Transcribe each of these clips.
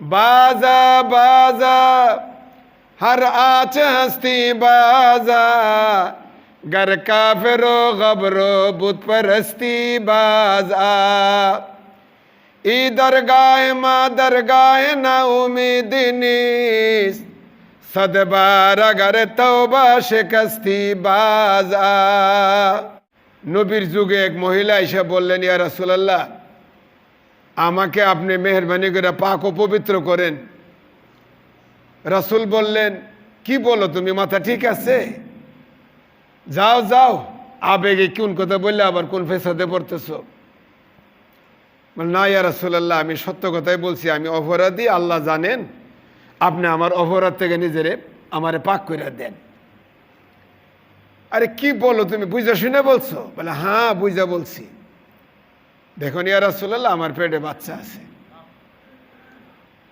बाजा बाजा हर आच हस्ती बाजा गर काफिरो गबरो बुत परस्ती बाजा ई दरगाह मा दरगाह ना उम्मीदिनीस सदबार अगर तौबा शिकस्ती बाजा। নবীর যুগে এক মহিলা এসে বললেন, ইয়া রাসূলুল্লাহ, আমাকে আপনি মেহেরবানি করে পাক ও পবিত্র করেন। রাসূল বললেন, কি বলো তুমি, মাথা ঠিক আছে? যাও যাও, আবেগে কোন কথা বললে আবার কোন ফেসাদে পড়তেছো? না ইয়া রাসূলুল্লাহ, আমি সত্য কথাই বলছি, আমি অপরাধী, আল্লাহ জানেন, আপনি আমার অপরাধ থেকে নিজেরে আমারে পাক করে দেন। আরে কি বলো তুমি, বুঝা শুনে বলছো? বলে হ্যাঁ বুঝা বলছি। দেখুন ইয়া রাসূলুল্লাহ, আমার পেটে বাচ্চা আছে,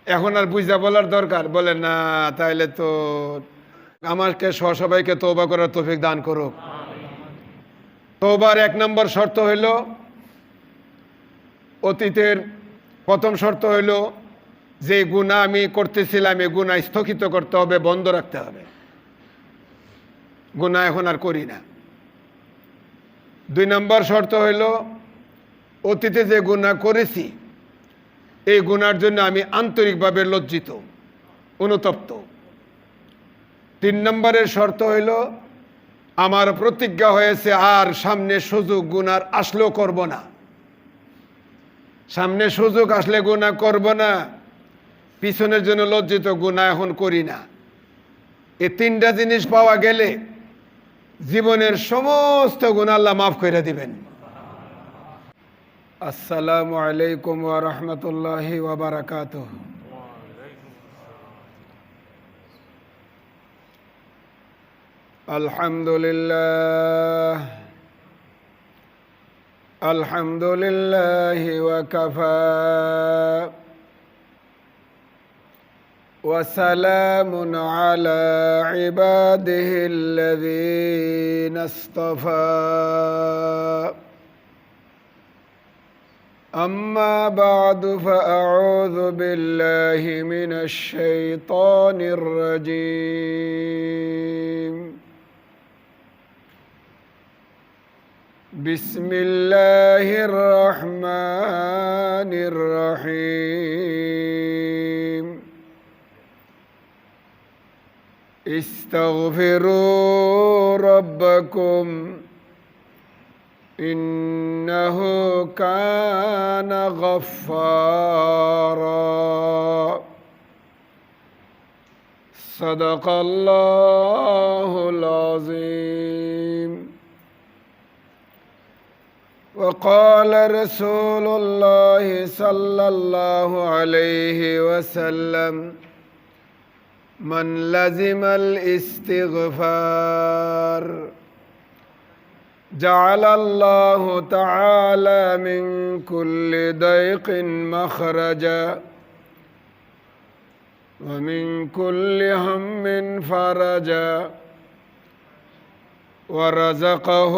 এখন আর বুঝা বলার দরকার? বলে না, তাইলে তো আমাকে সবাইকে তওবা করার তৌফিক দান করুক। তওবার এক নম্বর শর্ত হইল, অতীতের প্রথম শর্ত হইল যে গুনাহ আমি করতেছিলাম এই গুনাহ স্থগিত করতে হবে, বন্ধ রাখতে হবে, গুনাহ এখন আর করি না। দুই নম্বর শর্ত হইল, অতীতে যে গুনাহ করেছি এই গুনার জন্য আমি আন্তরিকভাবে লজ্জিত, অনুতপ্ত। তিন নম্বরের শর্ত হইল, আমার প্রতিজ্ঞা হয়েছে আর সামনে সুযোগ গুনার আসলেও করব না, সামনে সুযোগ আসলে গুনাহ করব না, পিছনের জন্য লজ্জিত, গুনাহ এখন করি না। এই তিনটা জিনিস পাওয়া গেলে জীবনের সমস্ত গুনাহ আল্লাহ মাফ করে দিবেন। আসসালামু আলাইকুম ওয়া রাহমাতুল্লাহি ওয়া বারাকাতুহু। আলহামদুলিল্লাহ আলহামদুলিল্লাহি ওয়া কাফা وسلام على عباده الذين اصطفى أما بعد فأعوذ بالله من الشيطان الرجيم بسم الله الرحمن الرحيم استغفروا ربكم إنه كان غفارا صدق الله العظيم وقال رسول الله صلى الله عليه وسلم من لزم الاستغفار جعل الله تعالى من كل ضيق مخرجا ومن كل هم فرجا ورزقه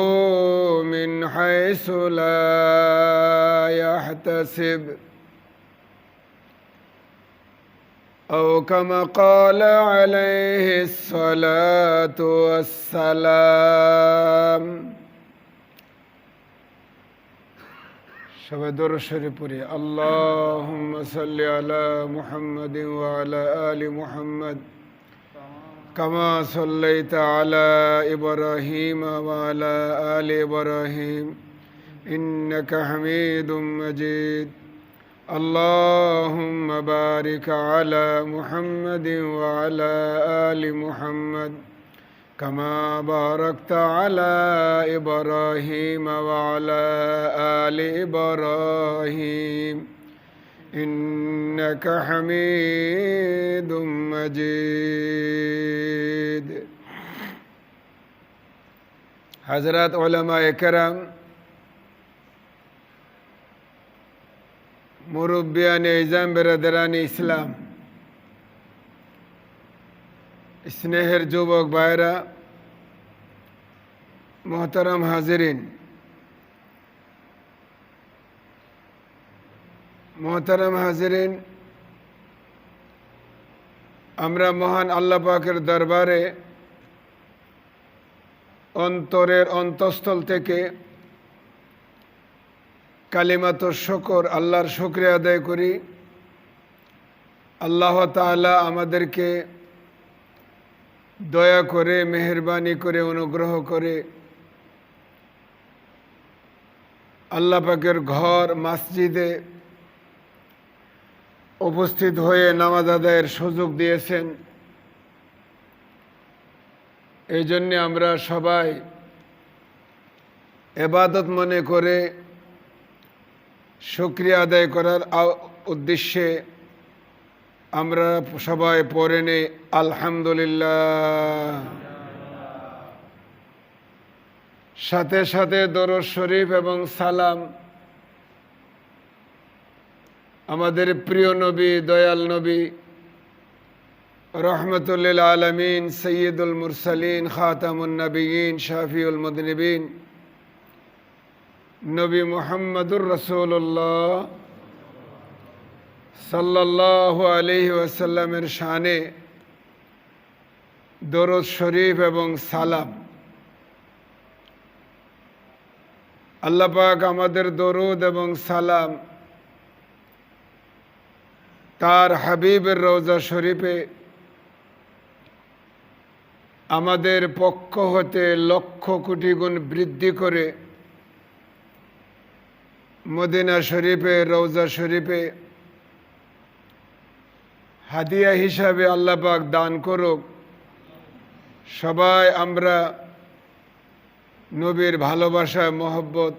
من حيث لا يحتسب أو كما قال عليه الصلاة والسلام সবাই দরুদ শরীফ পড়ি। আল্লাহুম্মা সাল্লি আলা মুহাম্মাদিন ওয়া আলা আলি মুহাম্মাদ কামা সাল্লাইতা আলা ইব্রাহিম ওয়া আলা আলি ইব্রাহিম ইন্নাকা হামিদুম মাজিদ। اللهم بارك على محمد وعلى آل محمد كما باركت على إبراهيم وعلى آل إبراهيم إنك حميد مجيد। حضرات علماء کرام، মুরব্বিয়ান ইজাম, বেরাদারান ইসলাম, স্নেহের যুবক ভাইরা, মোহতারাম হাজিরিন, মোহতারাম হাজিরিন, আমরা মহান আল্লাহ পাকের দরবারে অন্তরের অন্তঃস্থল থেকে কালিমাত শুকর, আল্লাহর শুকরিয়া আদায় করি। আল্লাহ তাআলা আমাদেরকে দয়া করে, মেহেরবানি করে, অনুগ্রহ করে আল্লাহ পাকের ঘর মসজিদে উপস্থিত হয়ে নামাজ আদায়ের সুযোগ দিয়েছেন। এই জন্যে আমরা সবাই ইবাদত মনে করে শুকরিয়া আদায় করার উদ্দেশ্যে আমরা সবাই পড়ে নেই আলহামদুলিল্লাহ। সাথে সাথে দরুদ শরীফ এবং সালাম আমাদের প্রিয় নবী, দয়াল নবী, রহমতুল লিল আলামিন, সৈয়দুল মুরসালিন, খাতামুন নবিয়্যিন, শাফিউল মুযনিবিন, নবী মুহাম্মদুর রাসূলুল্লাহ সাল্লাল্লাহু আলাইহি ওয়াসাল্লামের শানে দরুদ শরীফ এবং সালাম। আল্লাহ পাক আমাদের দরুদ এবং সালাম তার হাবিবের রওজা শরীফে আমাদের পক্ষ হতে লক্ষ কোটি গুণ বৃদ্ধি করে মদিনা শরীফে, রওজা শরীফে হাদিয়া হিসাবে আল্লাহ পাক দান করুক। সবাই আমরা নবীর ভালোবাসা, মহব্বত,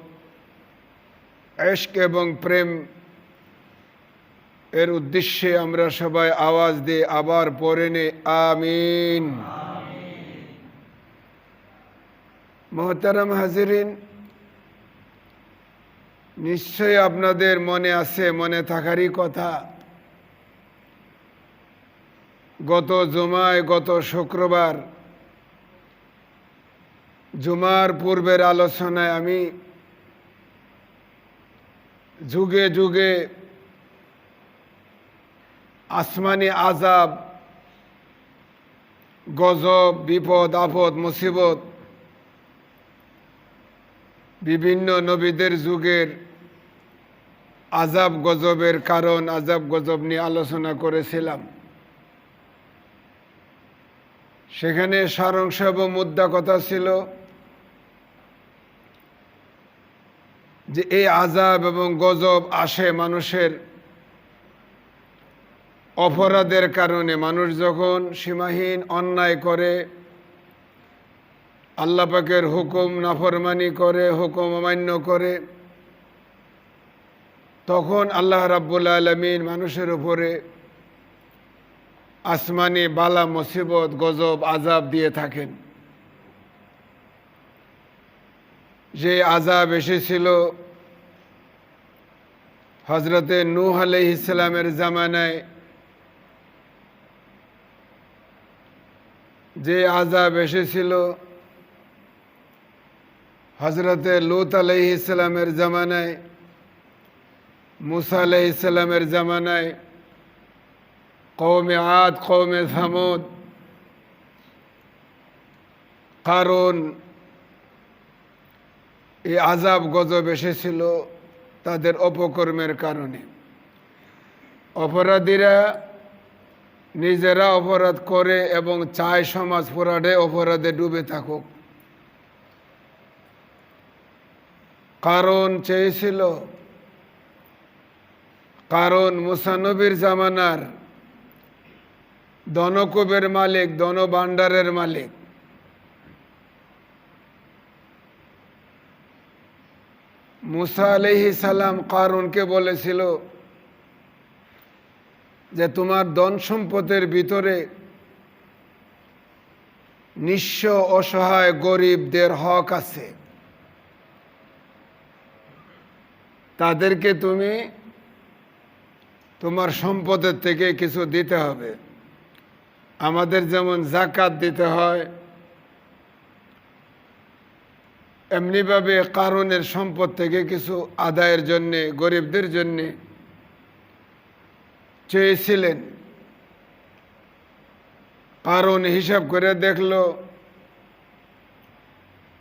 ইশক এবং প্রেম এর উদ্দেশ্যে আমরা সবাই আওয়াজ দিয়ে আবার পড়ে নে আমিন। মোহতারাম হাজিরিন, নিশ্চয়ই আপনাদের মনে আছে, মনে থাকারই কথা, গত জুমায়, গত শুক্রবার জুমার পূর্বের আলোচনায় আমি যুগে যুগে আসমানি আযাব, গজব, বিপদ আপদ, মুসিবত, বিভিন্ন নবীদের যুগের আযাব গজবের কারণ, আযাব গজব নিয়ে আলোচনা করেছিলাম। সেখানে সারাংশ এবং মুদ্রা কথা ছিল যে এই আযাব এবং গজব আসে মানুষের অপরাধের কারণে। মানুষ যখন সীমাহীন অন্যায় করে, আল্লাহ পাকের হুকুম নাফরমানি করে, হুকুম অমান্য করে, তখন আল্লাহ রাব্বুল আলামিন মানুষের উপরে আসমানি বালা, মুসিবত, গজব, আযাব দিয়ে থাকেন। যে আযাব এসেছিল হযরতে নূহ আলাইহিস সালামের জামানায়, যে আযাব এসেছিল হযরতে লূত আলাইহিস সালামের জামানায়, মূসা আলাইহিস সালামের জামানায়, কওমে আদ, কওমে সামুদ, কারণ এই আযাব গজব এসেছিল তাদের অপকর্মের কারণে। অপরাধীরা নিজেরা অপরাধ করে এবং চায় সমাজ অপরাধে ডুবে থাকুক। কারণ চেয়েছিল, কারণ মূসা নবীর জামানার ধনকুবের মালিক, ধনভাণ্ডারের মালিক। মূসা আলাইহিস সালাম কারুনকে বলেছিল যে তোমার ধন সম্পদের ভিতরে নিঃস্ব, অসহায়, গরিবদের হক আছে, তাদেরকে তুমি তোমার সম্পদের থেকে কিছু দিতে হবে। আমাদের যেমন যাকাত দিতে হয়, এমনিভাবে কারুনের সম্পদ থেকে কিছু আদায়ের জন্যে, গরিবদের জন্যে চেয়েছিলেন। কারণ হিসাব করে দেখলো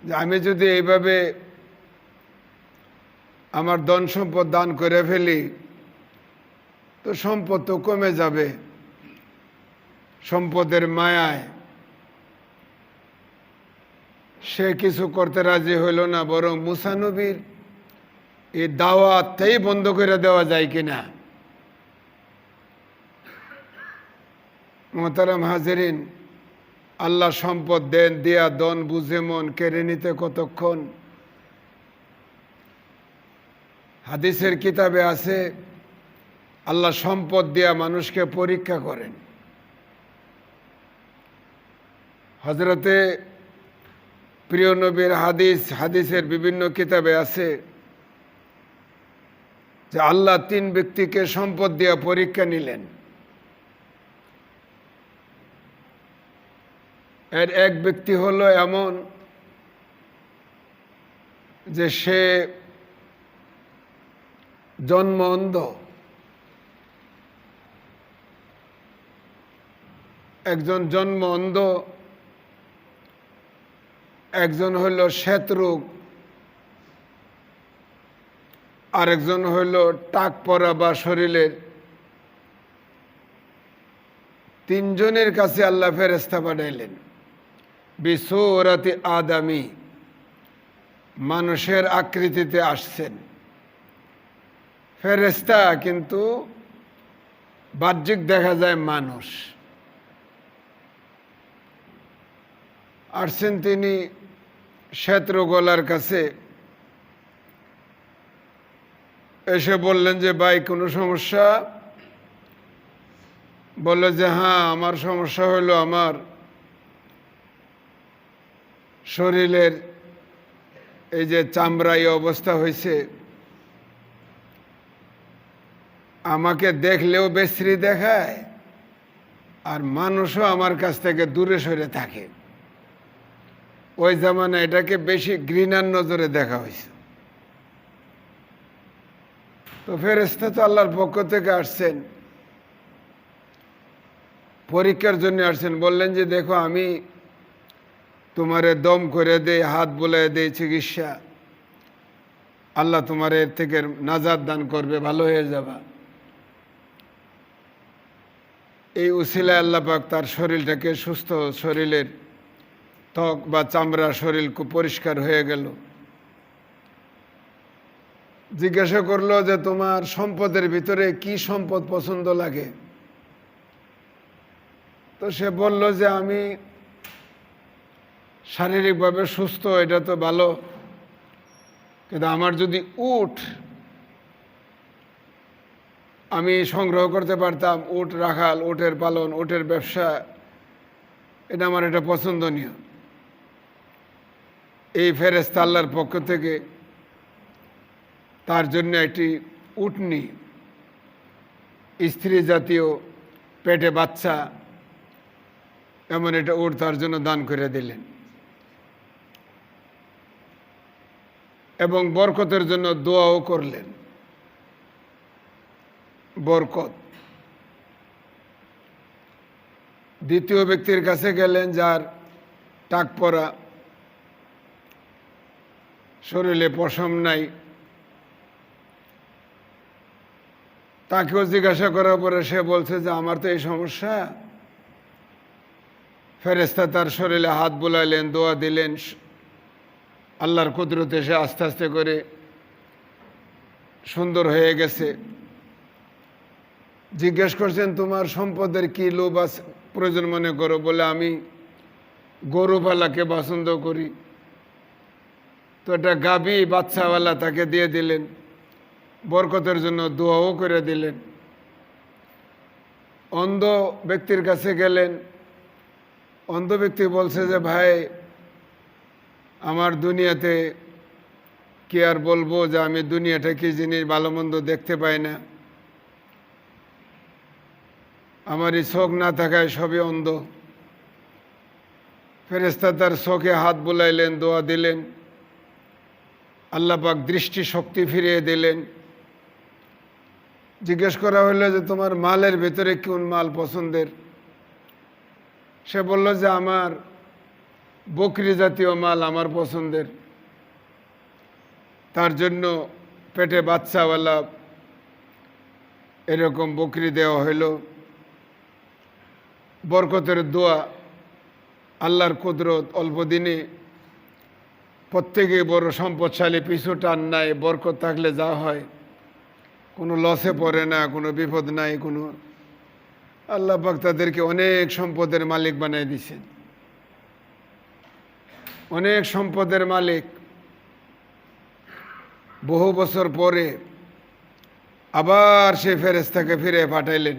যে আমি যদি এইভাবে আমার ধন সম্পদ দান করে ফেলি তো সম্পদ তো কমে যাবে। সম্পদের মায়ায় সে কিছু করতে রাজি হইল না, বরং মুসা নবীর এই দাওয়াতটাই বন্ধ করে দেওয়া যায় কিনা। মোহতারাম হাজেরিন, আল্লাহ সম্পদ দেন, দিয়া দন বুঝে মন কেড়ে নিতে কতক্ষণ। হাদিসের কিতাবে আছে আল্লাহ সম্পদ দিয়া মানুষকে পরীক্ষা করেন। হযরতে প্রিয় নবীর হাদিসের বিভিন্ন কিতাবে আছে যে আল্লাহ 3 ব্যক্তিকে সম্পদ দিয়া পরীক্ষা নিলেন। এর এক ব্যক্তি হলো এমন যে সে জন্ম অন্ধ, একজন জন্ম অন্ধ, একজন হইল শ্বেতরোগ, আরেকজন হইল টাক পরা বা শরীরের। 3 জনের কাছে আল্লাহ ফেরেশতা পাঠাইলেন বিসূরাতি আদামি, মানুষের আকৃতিতে আসছেন ফেরেশতা, কিন্তু বাহ্যিক দেখা যায় মানুষ। আসছেন তিনি শ্বেতরোগলার কাছে, এসে বললেন যে ভাই কোনো সমস্যা? বলল যে হ্যাঁ, আমার সমস্যা হলো আমার শরীরের এই যে চামড়া এই অবস্থা হয়েছে, আমাকে দেখলেও বিশ্রী দেখায় আর মানুষও আমার কাছ থেকে দূরে সরে থাকে। ওই জামানায় এটাকে বেশি ঘৃণার নজরে দেখা হয়েছে। তো ফেরেশতা তো আল্লাহর পক্ষ থেকে আসছেন, পরীক্ষার জন্য আসছেন। বললেন যে দেখো, আমি তোমারে দম করে দেই, হাত বুলাই দেই, চিকিৎসা, আল্লাহ তোমার এর থেকে নাজাত দান করবে, ভালো হয়ে যাবা। এই উসিলায় আল্লাহ পাক তার শরীরটাকে সুস্থ, শরীরের ত্বক বা চামড়া শরীর খুব পরিষ্কার হয়ে গেল। জিজ্ঞাসা করলো যে তোমার সম্পদের ভিতরে কি সম্পদ পছন্দ লাগে? তো সে বলল যে আমি শারীরিকভাবে সুস্থ, এটা তো ভালো, কিন্তু আমার যদি উট আমি সংগ্রহ করতে পারতাম, উট রাখাল, উটের পালন, উটের ব্যবসা, এটা আমার এটা পছন্দনীয়। এই ফেরেশতা আল্লাহর পক্ষ থেকে তার জন্য একটি উটনি, স্ত্রী জাতীয়, পেটে বাচ্চা, এমন একটা উট তার জন্য দান করে দিলেন এবং বরকতের জন্য দোয়াও করলেন। বরকত। দ্বিতীয় ব্যক্তির কাছে গেলেন যার টাক পরা, শরীরে পশম নাই। তাকেও জিজ্ঞাসা করার পরে সে বলছে যে আমার তো এই সমস্যা। ফেরেশতা তার শরীরে হাত বুলাইলেন, দোয়া দিলেন, আল্লাহর কুদরতে সে আস্তে আস্তে করে সুন্দর হয়ে গেছে। জিজ্ঞেস করছেন তোমার সম্পদের কি লোভ আছে, প্রয়োজন মনে করো? বলে আমি গরু পালাকে পছন্দ করি। তো এটা গাভী বাচ্চাওয়ালা তাকে দিয়ে দিলেন, বরকতের জন্য দোয়াও করে দিলেন। অন্ধ ব্যক্তির কাছে গেলেন, অন্ধ ব্যক্তি বলছে যে ভাই আমার দুনিয়াতে কি আর বলবো, যে আমি দুনিয়াটা কি জিনিস ভালো মন্দ দেখতে পাই না, আমার এই চোখ না থাকায় সবই অন্ধ। ফেরেশতা তার চোখে হাত বুলাইলেন, দোয়া দিলেন, আল্লাহ পাক দৃষ্টি শক্তি ফিরিয়ে দিলেন। জিজ্ঞেস করা হলো যে তোমার মালের ভেতরে কোন মাল পছন্দের? সে বলল যে আমার বকরি জাতীয় মাল আমার পছন্দের, তার জন্য পেটে বাচ্চাওয়ালা এরকম বকরি দেওয়া হইল। বরকতের দোয়া, আল্লাহর কুদরত, অল্প দিনে প্রত্যেকে বড় সম্পদশালী, পিছু টান নাই। বরকত থাকলে যা হয়, কোনো লসে পড়ে না, কোনো বিপদ নাই, কোনো আল্লাহ পাক তাদেরকে অনেক সম্পদের মালিক বানিয়ে দিয়েছেন, অনেক সম্পদের মালিক। বহু বছর পরে আবার সে ফেরেশতাকে ফিরে পাঠাইলেন।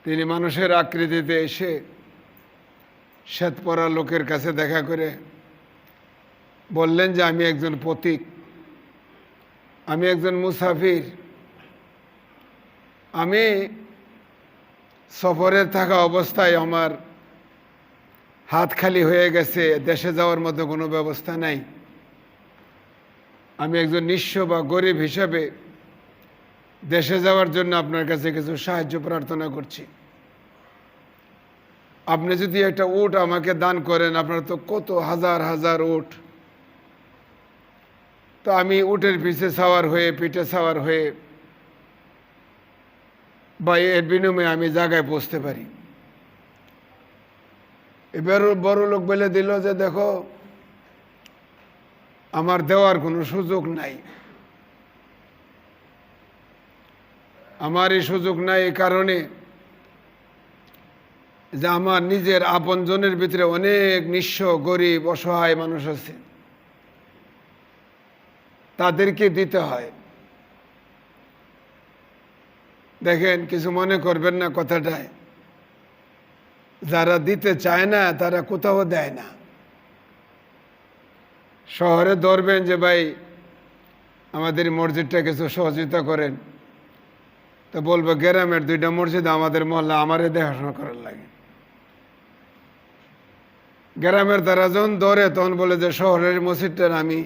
তিনি মানুষের আকৃতিতে এসে শ্বেত পরা লোকের কাছে দেখা করে বললেন যে আমি একজন পথিক, আমি একজন মুসাফির, আমি সফরে থাকা অবস্থায় আমার হাত খালি হয়ে গেছে, দেশে যাওয়ার মতো কোনো ব্যবস্থা নাই। আমি একজন নিঃস্ব বা গরিব হিসাবে দেশে যাওয়ার জন্য আপনার কাছে কিছু সাহায্য প্রার্থনা করছি। আপনি যদি একটা উট আমাকে দান করেন, আপনার তো কত হাজার হাজার উট, তো আমি উটের পিছে সাওয়ার হয়ে, পিঠে সাওয়ার হয়ে বা এর বিনিময়ে আমি জায়গায় পৌঁছতে পারি। এবার বড় লোক বলে দিল যে দেখো, আমার দেওয়ার কোনো সুযোগ নাই, আমার এই সুযোগ নাই এই কারণে যে আমার নিজের আপনজনের ভিতরে অনেক নিঃস্ব, গরিব, অসহায় মানুষ আছে, তাদেরকে দিতে হয়। দেখেন, কিছু মনে করবেন না কথাটায়, যারা দিতে চায় না তারা কোথাও দেয় না। শহরে ধরবেন যে ভাই আমাদের মসজিদটা কিছু সহযোগিতা করেন, তো বলবো গ্রামের 2টা মসজিদ আমাদের মহল্লা, আমারে দেখাশোনা করার লাগে। গ্রামের তারা যখন ধরে তখন বলে যে শহরের মসজিদটার আমি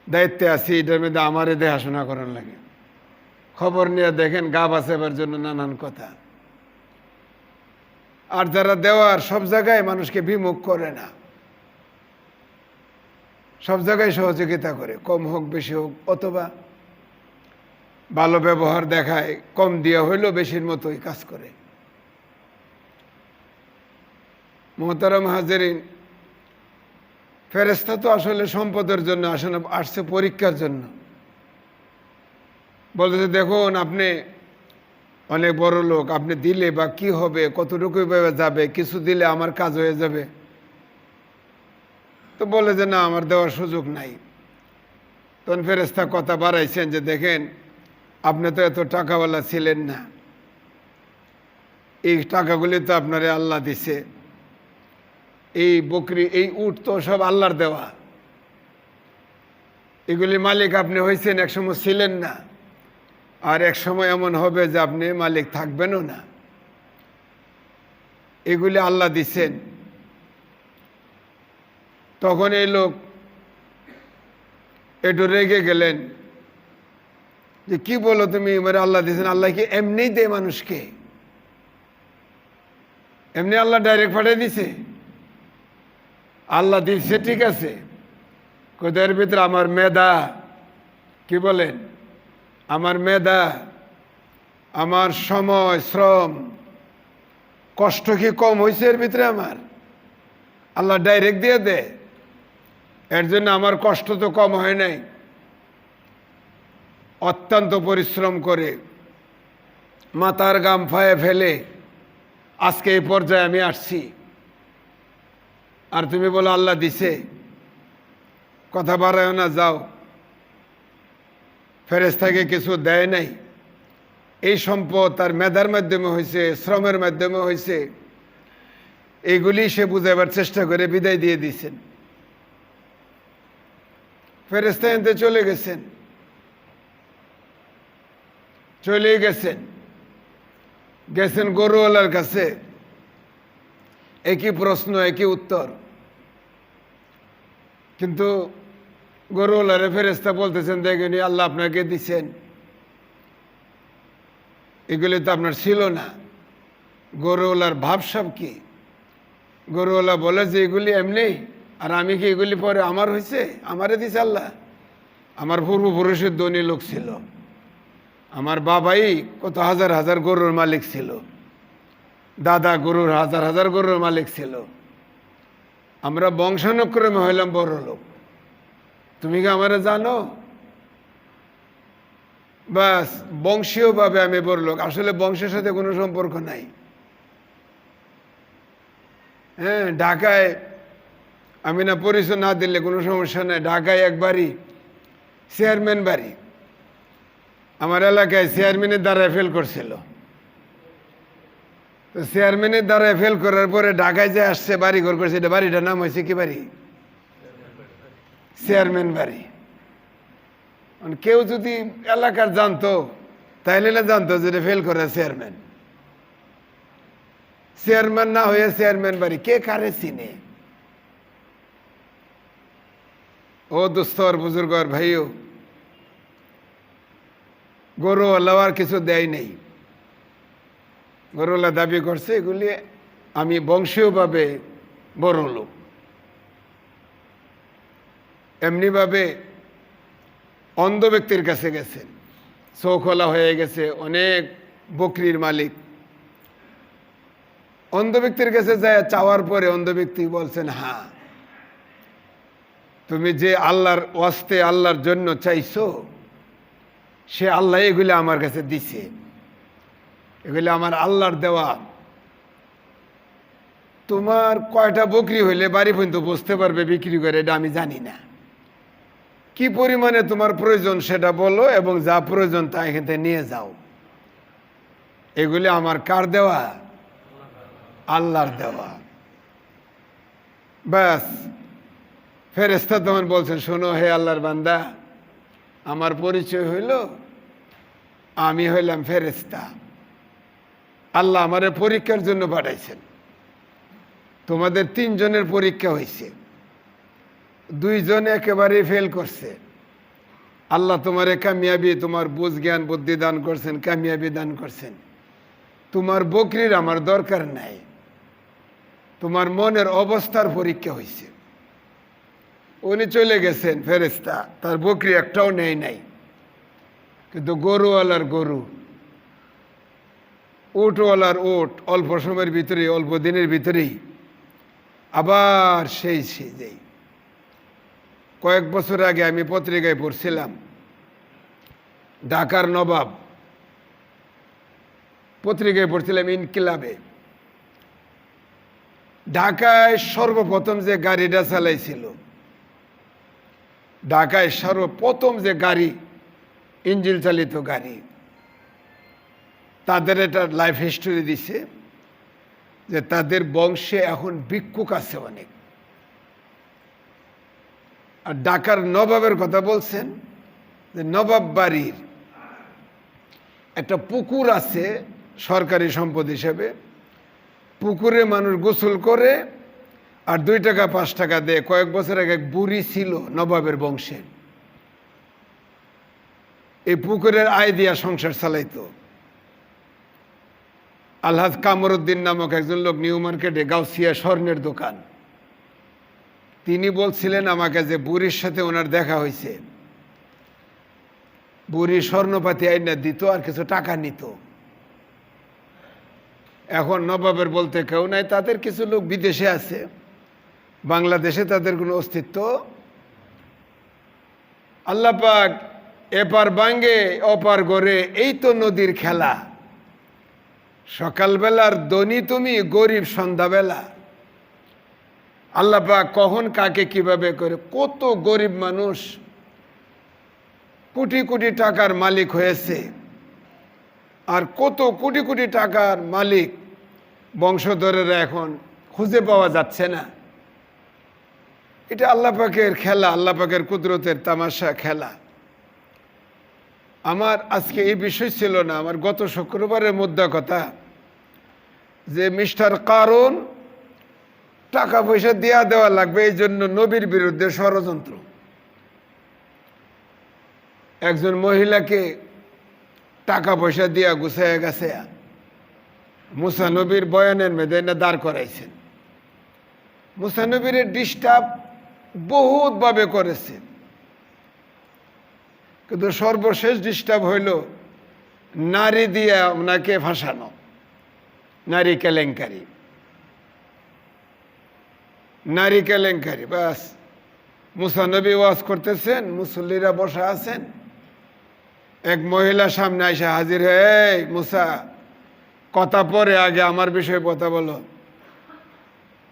দায়িত্বে আছি, এটার মধ্যে আমারে দেখাশোনা করার লাগে। খবর নিয়ে দেখেন গা বাঁচাবার জন্য নানান কথা। আর যারা দেওয়ার, সব জায়গায় মানুষকে বিমুখ করে না, সব জায়গায় সহযোগিতা করে, কম হোক বেশি হোক, অথবা ভালো ব্যবহার দেখায়, কম দিয়া হইলেও বেশির মতোই কাজ করে। মোহতারাম হাজেরিন, ফেরেশতা তো আসলে সম্পদের জন্য আসে না, আসছে পরীক্ষার জন্য। বলতেছে দেখুন, আপনি অনেক বড় লোক, আপনি দিলে বা কি হবে, কতটুকু যাবে, কিছু দিলে আমার কাজ হয়ে যাবে। তো বলে যে না, আমার দেওয়ার সুযোগ নাই। তখন ফেরেশতা কথা বাড়াইছেন যে দেখেন, আপনি তো এত টাকাওয়ালা ছিলেন না, এই টাকাগুলি তো আপনারে আল্লাহ দিছে, এই বকরি, এই উট তো সব আল্লাহর দেওয়া, এগুলি মালিক আপনি হয়েছেন, একসময় ছিলেন না, আর এক সময় এমন হবে যে আপনি মালিক থাকবেনও না। এগুলি আল্লাহ দিছেন। তখন এই লোক একটু রেগে গেলেন যে কি বলো তুমি, এবারে আল্লাহ দিছেন? আল্লাহ কি এমনি দেয় মানুষকে? এমনি আল্লাহ ডাইরেক্ট পাঠিয়ে দিছে? আল্লাহ দিচ্ছে ঠিক আছে, কোথায়ের ভিতরে আমার মেধা, কি বলেন, আমার মেধা, আমার সময়, শ্রম, কষ্ট কি কম হয়েছে এর ভিতরে? আমার আল্লাহ ডাইরেক্ট দিয়ে দেয়, এর জন্য আমার কষ্ট তো কম হয় নাই। অত্যন্ত পরিশ্রম করে মাথার ঘাম ফায়ে ফেলে আজকে এই পর্যায়ে আমি আসছি, আর তুমি বলো আল্লাহ দিছে? কথা বাড়ায় না, যাও। ফেরেশতাকে কিছু দেয় নাই, এই সম্পদ তার মেধার মাধ্যমে হয়েছে, শ্রমের মাধ্যমে হয়েছে, এইগুলি সে বুঝাবার চেষ্টা করে বিদায় দিয়ে দিয়েছেন। ফেরেশতা এনতে চলে গেছেন, চলে গেছেন গরুওয়ালার কাছে। একই প্রশ্ন, একই উত্তর, কিন্তু গরুওয়ালারে ফেরেশতা বলতেছেন দেখেনি আল্লাহ আপনাকে দিছেন, এগুলি তো আপনার ছিল না। গরুওয়ালার ভাবসাব কি? গরুওয়ালা বলে যে এগুলি এমনি, আর আমি কি এগুলি পরে আমার হয়েছে? আমারে দিছে আল্লাহ? আমার পূর্বপুরুষের ধনী লোক ছিল, আমার বাবাই কত হাজার হাজার গরুর মালিক ছিল, দাদা গরুর হাজার হাজার গরুর মালিক ছিল, আমরা বংশানুক্রমে হইলাম বড় লোক, তুমি কি আমারে জানো? বাস বংশীয়ভাবে আমি বড় লোক, আসলে বংশের সাথে কোনো সম্পর্ক নাই। হ্যাঁ, ঢাকায় আমি না পরিচয় না দিলে কোনো সমস্যা নাই, ঢাকায় একবারই চেয়ারম্যান বাড়ি, আমার এলাকায় চেয়ারম্যানের দ্বারায় ফেল করছিল, তো চেয়ারম্যানের দ্বারায় ফেল করার পরে ঢাকায় যে আসছে বাড়ি ঘর করছে, এটা বাড়িটার নাম হয়েছে কি বাড়ি? চেয়ারম্যান বাড়ি। কেউ যদি এলাকার জানতো তাইলে না জানতো যে এটা ফেল করে চেয়ারম্যান। চেয়ারম্যান না হয়ে চেয়ারম্যান বাড়ি, কে কারে চিনে? ও দোস্তর বুজুর্গর ভাইও, গরুওয়ালা আর কিছু দেয় নেই, গরুওয়ালা দাবি করছে এগুলি আমি বংশীয়ভাবে বড় লোক। এমনিভাবে অন্ধ ব্যক্তির কাছে গেছেন, চোখওয়ালা হয়ে গেছে, অনেক বকরির মালিক। অন্ধ ব্যক্তির কাছে যায় চাওয়ার পরে অন্ধ ব্যক্তি বলছেন, হ্যাঁ তুমি যে আল্লাহর ওয়াস্তে আল্লাহর জন্য চাইছো, সে আল্লাহ এগুলি আমার কাছে দিছে, এগুলি আমার আল্লাহর দেওয়া। তোমার কয়টা বকরি হইলে বাড়ি পর্যন্ত বসতে পারবে বিক্রি করে এটা আমি জানি না, কি পরিমাণে তোমার প্রয়োজন সেটা বলো, এবং যা প্রয়োজন তা এখান থেকে নিয়ে যাও। এগুলি আমার কার দেওয়া? আল্লাহর দেওয়া। ব্যাস, ফেরেশতা তখন বলছেন, শোনো হে আল্লাহর বান্দা, আমার পরিচয় হইল আমি হইলাম ফেরেশতা, আল্লাহ আমারে পরীক্ষার জন্য পাঠাইছেন। তোমাদের 3 জনের পরীক্ষা হয়েছে, 2 জন একেবারেই ফেল করছে, আল্লাহ তোমারে কামিয়াবি, তোমার বুঝ জ্ঞান বুদ্ধি দান করছেন, কামিয়াবি দান করছেন। তোমার বকরির আমার দরকার নাই, তোমার মনের অবস্থার পরীক্ষা হয়েছে। উনি চলে গেছেন ফেরেশতা, তার বকরি একটাও নেয় নাই। কিন্তু গরুওয়ালার গরু, উটওয়ালার উট, অল্প সময়ের ভিতরেই, অল্প দিনের ভিতরেই আবার সেই যেই কয়েক বছর আগে আমি পত্রিকায় পড়ছিলাম, ঢাকার নবাব, পত্রিকায় পড়ছিলাম ইনকিলাবে, ঢাকায় সর্বপ্রথম যে গাড়িটা চালাইছিল, ঢাকায় সর্বপ্রথম যে গাড়ি, ইঞ্জিন চালিত গাড়ি, তাদের একটা লাইফ হিস্টোরি দিছে যে তাদের বংশে এখন ভিক্ষুক আছে অনেক। আর ঢাকার নবাবের কথা বলছেন যে নবাব বাড়ির একটা পুকুর আছে সরকারি সম্পদ হিসেবে, পুকুরে মানুষ গোসল করে আর 2 টাকা 5 টাকা দেয়। কয়েক বছর আগে এক বুড়ি ছিল নবাবের বংশের, এই পুকুরের আয় দিয়া সংসার চালাইতো। আলহাজ কামরুদ্দিন নামক একজন লোক নিউ মার্কেটে গাউসিয়া স্বর্ণের দোকান, তিনি বলছিলেন আমাকে যে বুড়ির সাথে ওনার দেখা হয়েছে, বুড়ি স্বর্ণপাতি আইনা দিত আর কিছু টাকা নিত। এখন নবাবের বলতে কেউ নাই, তাদের কিছু লোক বিদেশে আছে, বাংলাদেশে তাদের কোনো অস্তিত্ব। আল্লাহ পাক এপার বাঙ্গে অপার গড়ে, এই তো নদীর খেলা, সকালবেলার ধনী তুমি, গরিব সন্ধ্যাবেলা। আল্লাহ পাক কখন কাকে কিভাবে করে, কত গরিব মানুষ কোটি কোটি টাকার মালিক হয়েছে, আর কত কোটি কোটি টাকার মালিক বংশধরেরা এখন খুঁজে পাওয়া যাচ্ছে না। এটা আল্লাহ পাকের খেলা, আল্লাহ পাকের কুদরতের তামাশা খেলা। আমার আজকে এই বিষয় ছিল না, আমার গত শুক্রবারের মুদ্রা কথা যে মিস্টার কারুন টাকা পয়সা দেওয়া লাগবে, এই জন্য নবীর বিরুদ্ধে ষড়যন্ত্র। একজন মহিলাকে টাকা পয়সা দিয়া গুছাইয়া গেছে, মুসা নবীর বয়ানের মেয়েদের এনে দাঁড় করাইছেন। মুসা নবীর ডিস্টার্ব বহুতভাবে করেছে, কিন্তু সর্বশেষ ডিস্টার্ব হইল নারী দিয়ে ওনাকে ফাঁসানো, নারী কেলেঙ্কারি, নারী কেলেঙ্কারি। বাস মুসা নবী ওয়াজ করতেছেন, মুসল্লিরা বসা আছেন, এক মহিলা সামনে এসে হাজির হয়ে, এই মুসা, কথা পরে আগে আমার বিষয়ে কথা বলো।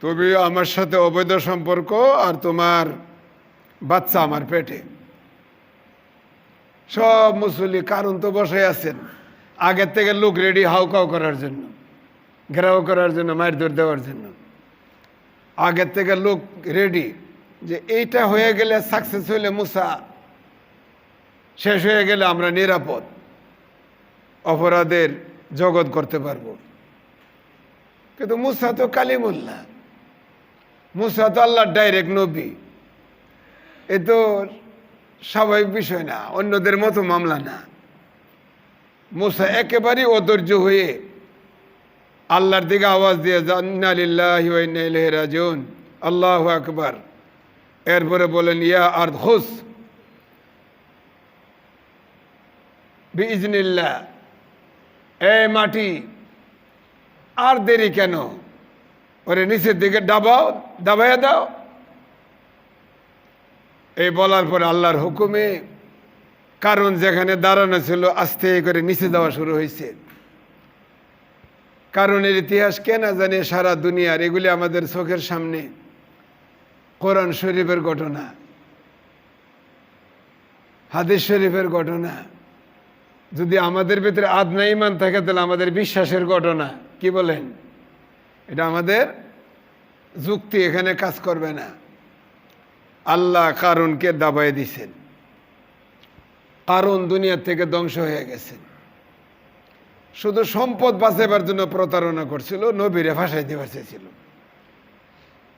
তুমি আমার সাথে অবৈধ সম্পর্ক, আর তোমার বাচ্চা আমার পেটে। সব মুসল্লি কারণ তো বসে আছেন, আগের থেকে লোক রেডি হাউকাউ করার জন্য, ঘেরাও করার জন্য, মায়ের দৌড় দেওয়ার জন্য আগের থেকে লোক রেডি, যে এইটা হয়ে গেলে সাকসেস হইলে, মুসা শেষ হয়ে গেলে আমরা নিরাপদ, অপরাধের জগৎ করতে পারবো। কিন্তু মুসা তো কালিমুল্লাহ, মুসা তো আল্লাহর ডাইরেক্ট নবী, এ তো স্বাভাবিক বিষয় না, অন্যদের মতো মামলা না। মুসা একেবারেই অধৈর্য হয়ে আল্লাহর দিকে আওয়াজ দিয়ে, ইন্না লিল্লাহি ওয়া ইন্না ইলাইহি রাজিউন, আল্লাহু আকবার। এরপরে বলেন, ইয়া আরদ খুস বিইজনিল্লাহ, এ মাটি আর দেরি কেন, ওরে নিচের দিকে দাবাইয়া দাও। এই বলার পরে আল্লাহর হুকুমে কারণ যেখানে দাঁড়ানো ছিল আস্তে করে নিচে যাওয়া শুরু হয়েছে। কারণের ইতিহাস কে না জানে সারা দুনিয়ার, এগুলি আমাদের চোখের সামনে, কোরআন শরীফের ঘটনা, হাদিস শরীফের ঘটনা। যদি আমাদের ভিতরে আদনা ঈমান থাকে তাহলে আমাদের বিশ্বাসের ঘটনা। কি বলেন? এটা আমাদের যুক্তি এখানে কাজ করবে না। আল্লাহ কারণকে দাবায় দিছেন, কারণ দুনিয়া থেকে ধ্বংস হয়ে গেছেন। শুধু সম্পদ বাঁচাবার জন্য প্রতারণা করছিল, নবীরে ফাঁসাই দেওয়ার চেয়েছিল।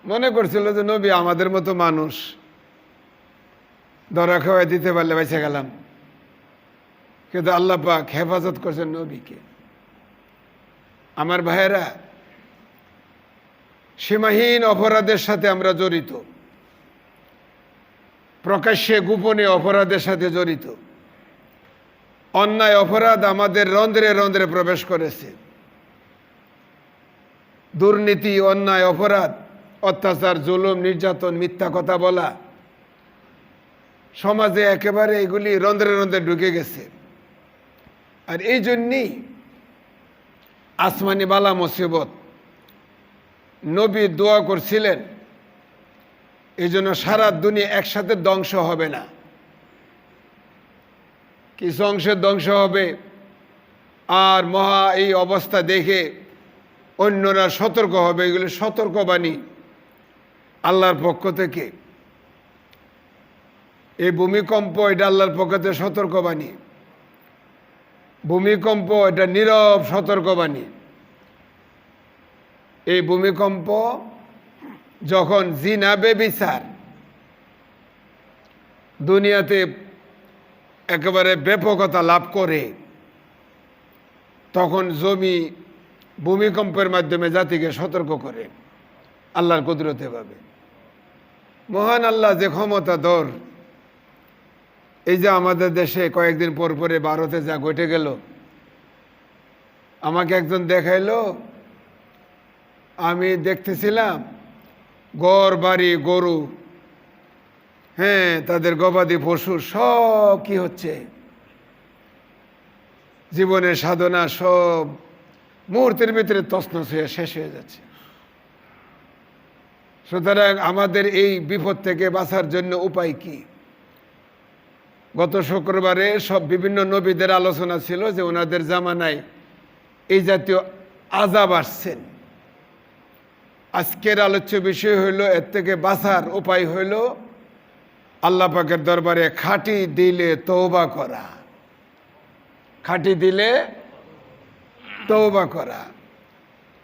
মনে করছিল যে নবী আমাদের মতো মানুষ, ধরা খাওয়াই দিতে পারলে বেঁচে গেলাম। কিন্তু আল্লাহ পাক হেফাজত করছেন নবীকে। আমার ভাইয়েরা, সীমাহীন অপরাধের সাথে আমরা জড়িত, প্রকাশ্যে গোপনে অপরাধের সাথে জড়িত। অন্যায় অপরাধ আমাদের রন্ধ্রে রন্ধ্রে প্রবেশ করেছে। দুর্নীতি, অন্যায় অপরাধ, অত্যাচার, জুলুম, নির্যাতন, মিথ্যা কথা বলা, সমাজে একেবারে এগুলি রন্ধ্রে রন্ধ্রে ঢুকে গেছে। আর এই জন্যই আসমানি বালা মুসিবত নবী দোয়া করছিলেন, এই জন্য সারা দুনিয়া একসাথে ধ্বংস হবে না, কিছু অংশের ধ্বংস হবে। আর মহা এই অবস্থা দেখে অন্যরা সতর্ক হবে। এগুলি সতর্কবাণী আল্লাহর পক্ষ থেকে। এই ভূমিকম্প, এটা আল্লাহর পক্ষ থেকে সতর্কবাণী। ভূমিকম্প এটা নীরব সতর্কবাণী। এই ভূমিকম্প যখন জিনা বেবিচার দুনিয়াতে একেবারে ব্যাপকতা লাভ করে, তখন জমি ভূমিকম্পের মাধ্যমে জাতিকে সতর্ক করে আল্লাহর কুদরতে ভাবে। মহান আল্লাহ যে ক্ষমতাধর। এই যে আমাদের দেশে কয়েকদিন পর পরে ভারতে যা ঘটে গেল, আমাকে একজন দেখাইলো, আমি দেখতেছিলাম ঘর বাড়ি গরু, হ্যাঁ, তাদের গবাদি পশু সব কি হচ্ছে, জীবনের সাধনা সব মুহূর্তের ভিতরে তছনছ হয়ে শেষ হয়ে যাচ্ছে। সুতরাং আমাদের এই বিপদ থেকে বাঁচার জন্য উপায় কি? গত শুক্রবারে সব বিভিন্ন নবীদের আলোচনা ছিল যে ওনাদের জামানায় এই জাতীয় আযাব আসছেন। আজকের আলোচ্য বিষয় হইল, এর থেকে বাঁচার উপায় হইল আল্লাহ পাকের দরবারে খাঁটি দিলে তওবা করা। খাঁটি দিলে তওবা করা।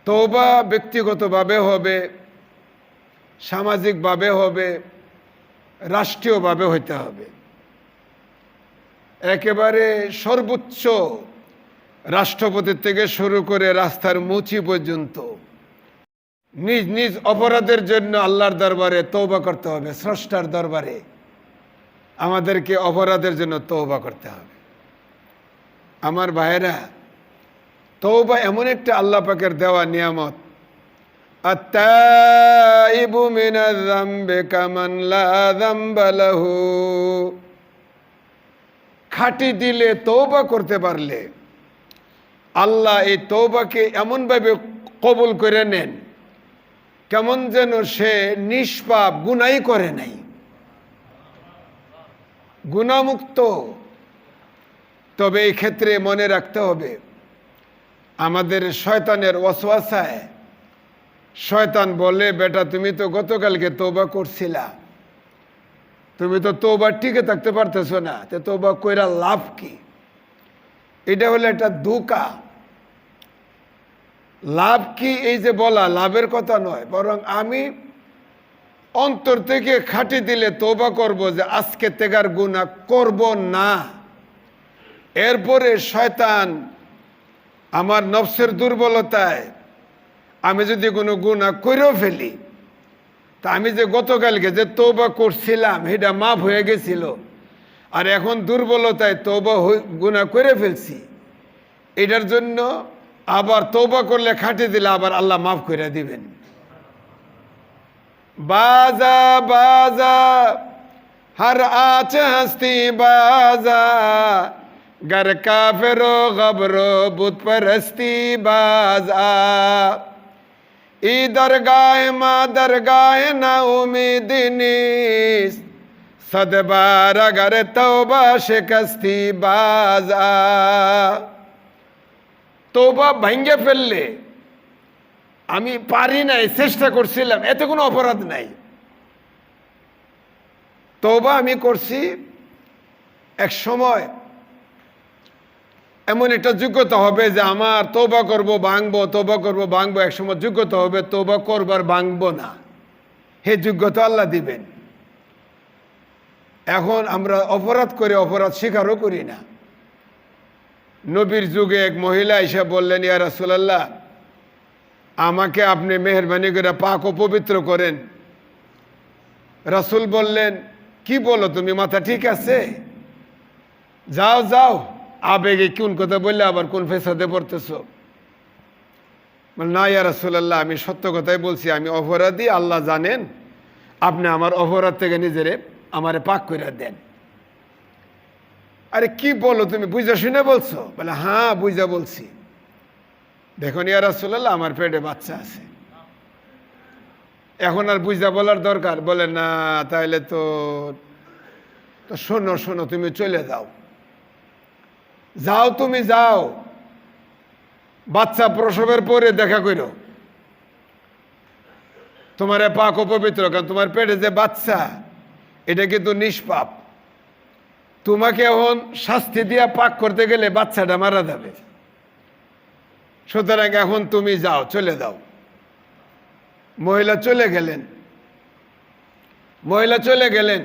তওবা ব্যক্তিগতভাবে হবে, সামাজিকভাবে হবে, রাষ্ট্রীয়ভাবে হইতে হবে। একেবারে সর্বোচ্চ রাষ্ট্রপতির থেকে শুরু করে রাস্তার মুচি পর্যন্ত নিজ নিজ অপরাধের জন্য আল্লাহর দরবারে তওবা করতে হবে। স্রষ্টার দরবারে আমাদেরকে অপরাধের জন্য তওবা করতে হবে। আমার ভাইয়েরা, তওবা এমন একটা আল্লাহ পাকের দেওয়া নিয়ামত। আত-তাইবু মিনাজ যামবি কামান লা যামবা লাহু। খাঁটি দিলে তওবা করতে পারলে আল্লাহ এই তওবাকে এমনভাবে কবুল করে নেন কেমন যেন সে নিষ্পাপ, গুনাহই করে নাই, গুনাহমুক্ত। তবে এই ক্ষেত্রে মনে রাখতে হবে, আমাদের শয়তানের ওয়াসওয়াসায় শয়তান বলে, বেটা তুমি তো গতকালকে তওবা করছিলা, তুমি তো তওবা টিকে থাকতে পারতেছো না, তো তওবা কইরা লাভ কি? এটা হলো একটা ধোঁকা। লাভ কি এই যে বলা, লাভের কথা নয়, বরং আমি অন্তর থেকে খাঁটি দিলে তওবা করব যে আজকে থেকে আর গুনাহ করব না। এরপরে শয়তান আমার নফসের দুর্বলতায় আমি যদি কোনো গুনাহ করেও ফেলি, তা আমি যে গতকালকে যে তওবা করছিলাম সেটা মাফ হয়ে গেছিল, আর এখন দুর্বলতায় তওবা গুনাহ করে ফেলছি, এটার জন্য আবার তওবা করলে খাঁটি দিলে আবার আল্লাহ মাফ করে দিবেন। বাজা বাজা हर आच हस्ती बाजा गर काफिरो गबरो बुत परस्ती बाजा ई दरगाह मा दरगाह ना उम्मीदिनीस सदबार अगर तौबा शिकस्ती बाजा। तौबा भंगे ফেললে আমি পারি নাই, চেষ্টা করছিলাম, এতে কোনো অপরাধ নাই। তওবা আমি করছি, এক সময় এমন একটা যোগ্যতা হবে যে আমার তওবা করব ভাঙবো, তওবা করব ভাঙবো, এক সময় যোগ্যতা হবে তওবা করবার ভাঙবো না, হে যোগ্যতা আল্লাহ দিবেন। এখন আমরা অপরাধ করে অপরাধ স্বীকারও করি না। নবীর যুগে এক মহিলা এসে বললেন, ইয়া রাসূলুল্লাহ, আমাকে আপনি মেহেরবানি করে পাক ও পবিত্র করেন। রাসূল বললেন, কি বলো তুমি, মাথা ঠিক আছে? যাও যাও, আবেগে কোন কথা বললে আবার কোন ফেসাদে পড়তেছ? না ইয়া রাসূলুল্লাহ, আমি সত্য কথাই বলছি, আমি অপরাধী, আল্লাহ জানেন, আপনি আমার অপরাধ থেকে নিজেরে আমারে পাক করে দেন। আরে কি বলো তুমি, বুঝা শুনে বলছো? বলে হ্যাঁ বুঝা বলছি। দেখুন ইয়া রাসূলুল্লাহ, আমার পেটে বাচ্চা আছে, এখন আর বুঝা বলার দরকার? বলে না, তাহলে তো শোনো শোনো, তুমি চলে যাও, যাও তুমি যাও, বাচ্চা প্রসবের পরে দেখা করো, তোমার পাক ও পবিত্র, কারণ তোমার পেটে যে বাচ্চা এটা কিন্তু নিষ্পাপ, তোমাকে এখন শাস্তি দিয়া পাক করতে গেলে বাচ্চাটা মারা যাবে, সুতরাং এখন তুমি যাও, চলে যাও। মহিলা চলে গেলেন। মহিলা চলে গেলেন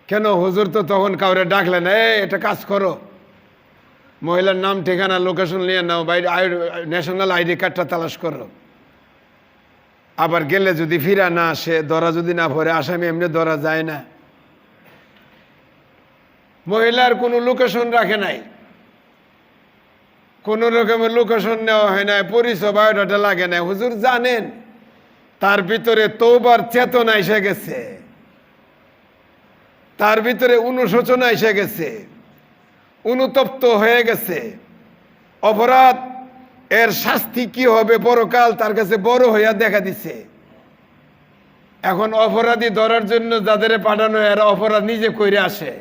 কেন? হুজুর তো তখন কাউরে ডাকলেন, এটা কাজ করো, মহিলার নাম ঠিকানা লোকেশন নিয়ে নাও, বাইরে ন্যাশনাল আইডি কার্ডটা তালাশ করো। আবার গেলে যদি ফিরা না আসে, ধরা যদি না পড়ে, আসামি এমনি ধরা যায় না। মহিলার কোনো লোকেশন রাখে নাই, কোন রকমের লোকেশন নেওয়া হয় না, পরিচয় বায়োডাটা লাগে না। হুজুর জানেন তার ভিতরে তওবার চেতনা এসে গেছে, তার ভিতরে অনুশোচনা এসে গেছে, অনুতপ্ত হয়ে গেছে। অপরাধ এর শাস্তি কি হবে পরকাল তার কাছে বড় হইয়া দেখা দিছে। এখন অপরাধী ধরার জন্য যাদের পাঠানো এরা অপরাধ নিজে কইরে আসে।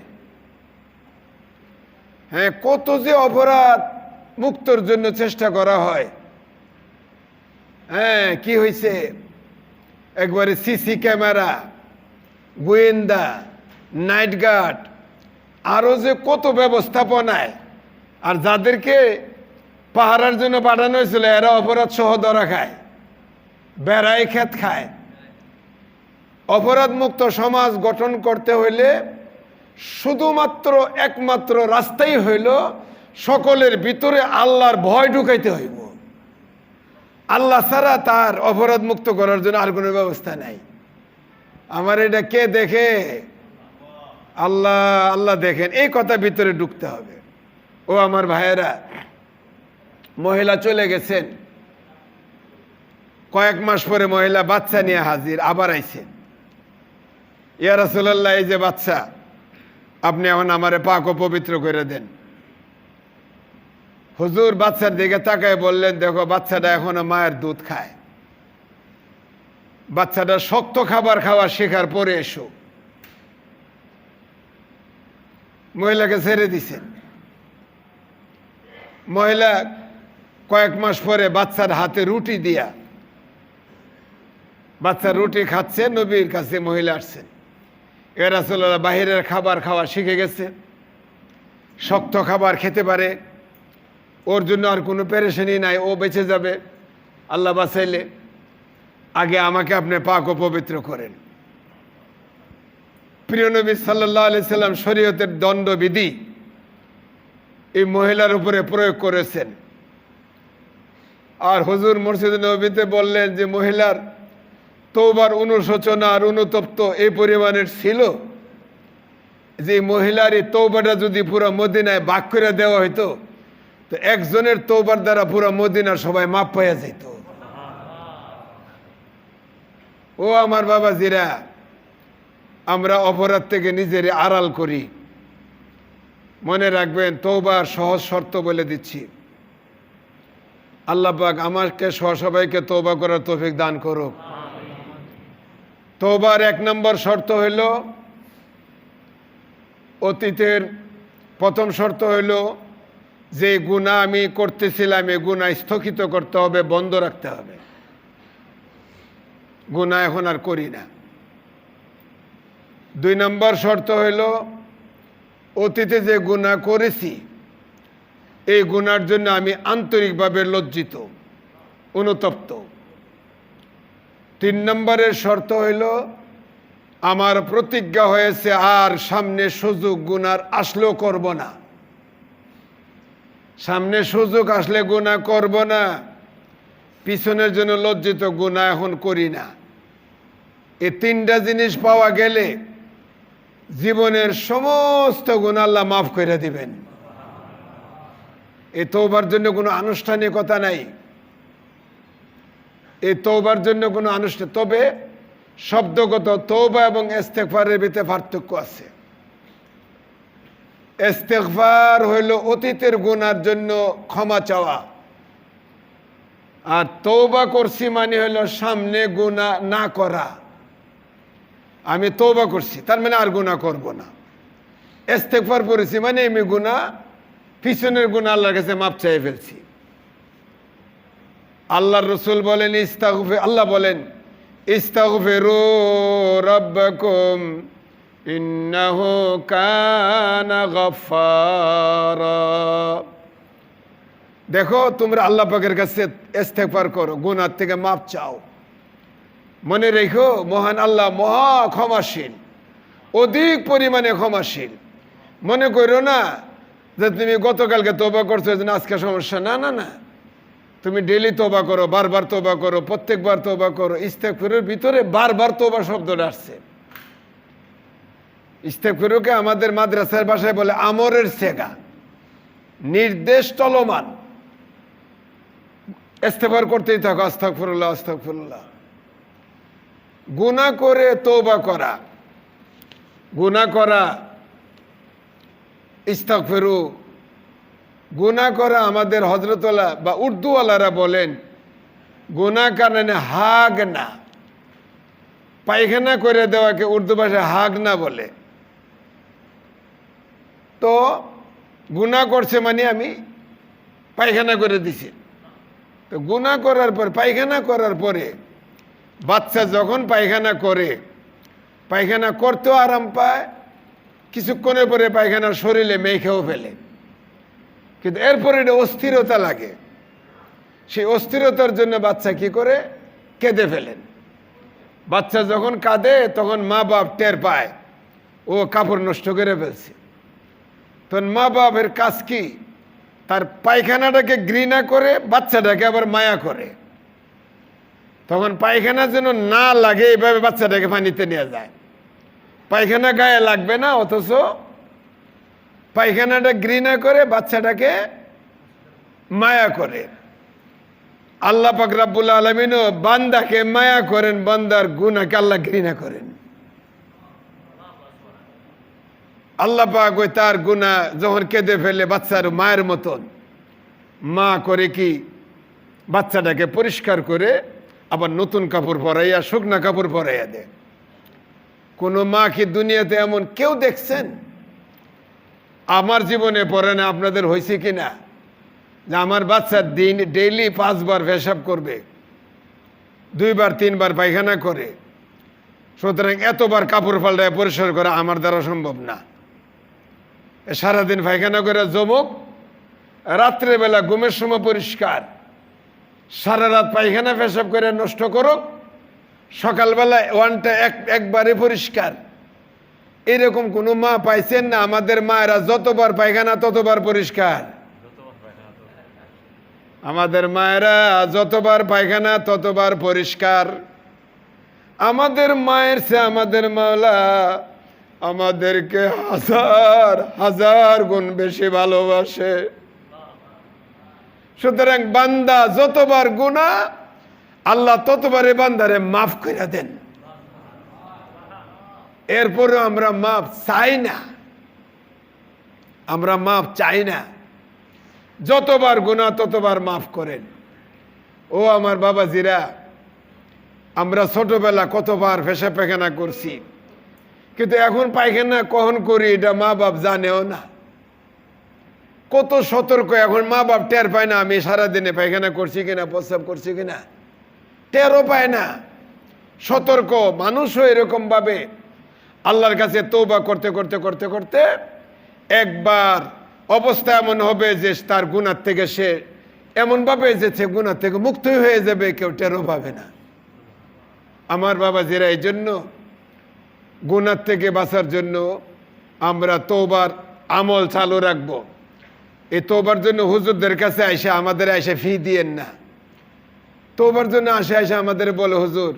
হ্যাঁ, কত যে অপরাধ মুক্তর জন্য চেষ্টা করা হয়। হ্যাঁ, কি হয়েছে, একবারে সিসি ক্যামেরা, গোয়েন্দা, নাইট গার্ড, আরো যে কত ব্যবস্থাপনায়, আর যাদেরকে পাহারার জন্য পাঠানো হয়েছিল এরা অপরাধ সহ ধরা খায়, বেড়াই খেত খায়। অপরাধ মুক্ত সমাজ গঠন করতে হইলে শুধুমাত্র একমাত্র রাস্তাই হইল সকলের ভিতরে আল্লাহর ভয় ঢুকাইতে হইব। আল্লাহ ছাড়া তার অপরাধ মুক্ত করার জন্য আর কোনো ব্যবস্থা নাই। আমার এটা কে দেখে? আল্লাহ, আল্লাহ দেখেন, এই কথা ভিতরে ঢুকতে হবে। ও আমার ভাইয়েরা, মহিলা চলে গেছেন, কয়েক মাস পরে মহিলা বাচ্চা নিয়ে হাজির, আবার আইছেন। ইয়া রাসূলুল্লাহ, এই যে বাচ্চা, আপনি এখন আমারে পাক ও পবিত্র করে দেন। হুজুর বাচ্চার দিকে তাকায় বললেন, দেখো বাচ্চাটা এখনো মায়ের দুধ খায়, বাচ্চাটা শক্ত খাবার খাওয়া শেখার পরে এসো। মহিলাকে ছেড়ে দিছেন। মহিলা কয়েক মাস পরে বাচ্চার হাতে রুটি দিয়া, বাচ্চা রুটি খাচ্ছে, নবীর কাছে মহিলা আসছেন। ইয়া রাসূলুল্লাহ, বাহিরের খাবার খাওয়া শিখে গেছে, শক্ত খাবার খেতে পারে, ওর জন্য আর কোনো পেরেশানি নাই, ও বেঁচে যাবে আল্লাহ বাঁচাইলে। আগে আমাকে আপনি পাক ও পবিত্র করেন। প্রিয় নবী সাল্লাল্লাহু আলাইহি সাল্লাম শরীয়তের দণ্ডবিধি এই মহিলার উপরে প্রয়োগ করেছেন। আর হুজুর মসজিদ নববীতে বললেন যে মহিলার তওবার অনুশোচনা আর অনুতপ্ত এই পরিমাণের ছিল যে মহিলার এই তওবাটা যদি পুরো মদিনায় ভাগ করে দেওয়া হইতো তো একজনের তওবার দ্বারা পুরো মদিনার সবাই মাপ পাইয়া যেত। ও আমার বাবাজিরা, আমরা অপরাধ থেকে নিজের আড়াল করি। মনে রাখবেন, তওবার সহজ শর্ত বলে দিচ্ছি। আল্লাহ পাক আমাকে সবাইকে তওবা করার তৌফিক দান করুক। তওবার 1 নম্বর শর্ত হইল, অতীতের প্রথম শর্ত হইল যে গুনাহ আমি করতেছিলাম এই গুনাহ স্থগিত করতে হবে, বন্ধ রাখতে হবে, গুনাহ এখন আর করি না। 2 নম্বর শর্ত হইল অতীতে যে গুনাহ করেছি এই গুনার জন্য আমি আন্তরিকভাবে লজ্জিত, অনুতপ্ত। 3 নম্বরের শর্ত হইল আমার প্রতিজ্ঞা হয়েছে আর সামনে সুযোগ গুনার আসলেও করব না, সামনে সুযোগ আসলে গুনাহ করব না, পিছনের জন্য লজ্জিত, গুনাহ এখন করি না। এই 3টা জিনিস পাওয়া গেলে জীবনের সমস্ত গুনাহ আল্লাহ মাফ করে দিবেন। এই তওবার জন্য কোনো আনুষ্ঠানিকতা নাই, এই তওবার জন্য কোনো আনুষ্ঠানিক, তবে শব্দগত তওবা এবং ইস্তেগফারের ভিতরে পার্থক্য আছে। ইস্তেগফার হইল অতীতের গুনার জন্য ক্ষমা চাওয়া, আর তওবা করছি মানে হইল সামনে গুনাহ না করা। আমি তওবা করছি তার মানে আর গুনাহ করব না। ইস্তেগফার করেছি মানে আমি গুনাহ, পিছনের গুনাহ আল্লাহর কাছে মাপ চাই ফেলছি। আল্লাহর রাসূল বলেন আল্লাহ বলেন ইস্তাগফিরু রাব্বাকুম ইন্নাহু কানা গাফফারা। দেখো তোমরা আল্লাহ পাকের কাছে ইস্তেগফার করো, গুনাহ থেকে মাপ চাও। মনে রেখো মহান আল্লাহ মহা ক্ষমাশীল, অধিক পরিমাণে ক্ষমাশীল। মনে করো না যে তুমি গতকালকে তওবা করছো আজকে সমস্যা, না না না, তুমি ডেলি তওবা করো, বারবার তওবা করো, প্রত্যেকবার তওবা করো। ইস্তেগফারের ভিতরে বারবার তওবা শব্দটা আসছে। ইস্তেগফারকে আমাদের মাদ্রাসার ভাষায় বলে আমরের সেগা, নির্দেশ চলমান। ইস্তেগফার করতেই থাকো, আস্তাগফিরুল্লাহ আস্তাগফিরুল্লাহ। গুনাহ করে তওবা করা, গুনাহ করা, ইস্তাগফিরু, গুনাহ করা আমাদের হযরতওয়ালা বা উর্দুওয়ালারা বলেন গুনাহ কারণে হাগ না, পায়খানা করে দেওয়াকে উর্দু ভাষায় হাগ না বলে। তো গুনাহ করছে মানে আমি পায়খানা করে দিছি। তো গুনাহ করার পর, পায়খানা করার পরে বাচ্চা যখন পায়খানা করে, পায়খানা করতেও আরাম পায়, কিছুক্ষণের পরে পায়খানা শরীরে মেখেও ফেলে, কিন্তু এরপরে এটা অস্থিরতা লাগে। সেই অস্থিরতার জন্য বাচ্চা কি করে? কেঁদে ফেলেন। বাচ্চা যখন কাঁদে তখন মা বাপ টের পায় ও কাপড় নষ্ট করে ফেলছে। তখন মা বাপের কাজ কি? তার পায়খানাটাকে ঘৃণা করে, বাচ্চাটাকে আবার মায়া করে। তখন পায়খানা যেন না লাগে এইভাবে বাচ্চাটাকে পানিতে নিয়ে যায়। পায়খানা গায়ে লাগবে না, অথচ পায়খানাটা ঘৃণা করে, বাচ্চাটাকে মায়া করে। আল্লাহ পাক রব্বুল আলামিনও বান্দাকে মায়া করেন, বান্দার গুনাহকে আল্লাহ ঘৃণা করেন। আল্লাহ পাক ওই তার গুনাহ যখন কেঁদে ফেলে বাচ্চার মায়ের মতন, মা করে কি বাচ্চাটাকে পরিষ্কার করে আবার নতুন কাপড় পরাইয়া, শুকনা কাপড় পরাইয়া দেয়। কোনো মা কি দুনিয়াতে এমন কেউ দেখছেন? আমার জীবনে পড়ে না, আপনাদের হয়েছে কি না, যে আমার বাচ্চা ডেইলি 5 বার পেশাব করবে, 2 বার 3 বার পায়খানা করে, সুতরাং এতবার কাপড় পাল্টায় পরিষ্কার করা আমার দ্বারা সম্ভব না। সারাদিন পায়খানা করে জমুক, রাত্রেবেলা ঘুমের সময় পরিষ্কার, সারা রাত পায়খানা পেশাব করে নষ্ট করুক, সকালবেলা ওয়ানটা একবারে পরিষ্কার। এরকম কোনো মা পাইছেন না? আমাদের মায়েরা যতবার পায়খানা ততবার পরিষ্কার। আমাদের মায়েরা যতবার পায়খানা ততবার পরিষ্কার। আমাদের মায়ের চেয়ে আমাদের মাওলা আমাদেরকে হাজার হাজার গুণ বেশি ভালোবাসে। সুতরাং বান্দা যতবার গুনাহ, আল্লাহ ততবারে বান্দারে মাফ করে দেন। এরপরে আমরা মাফ চাই না, আমরা মাফ চাই না। যতবার গুনাহ ততবার মাফ করেন। ও আমার বাবাজিরা, আমরা ছোটবেলা কতবার পেশাব পায়খানা করছি, কিন্তু এখন পায়খানা কখন করি এটা মা বাপ জানেও না। কত সতর্ক, এখন মা বাপ টের পায় না আমি সারাদিনে পায়খানা করছি কিনা, প্রস্রাব করছি কিনা, টেরও পায় না। সতর্ক মানুষও এরকম ভাবে আল্লাহর কাছে তওবা করতে করতে করতে করতে একবার অবস্থা এমন হবে যে তার গুনাহ থেকে সে এমনভাবে যে সে গুনাহ থেকে মুক্তই হয়ে যাবে, কেউ টেরও পাবে না। আমার বাবাজিরা, এই জন্য গুনাহ থেকে বাঁচার জন্য আমরা তওবার আমল চালু রাখবো। এই তওবার জন্য হুজুরদের কাছে আইসা আমাদের আইসা ফি দিয়েন না। তওবার জন্য আসে আমাদের বলে, হুজুর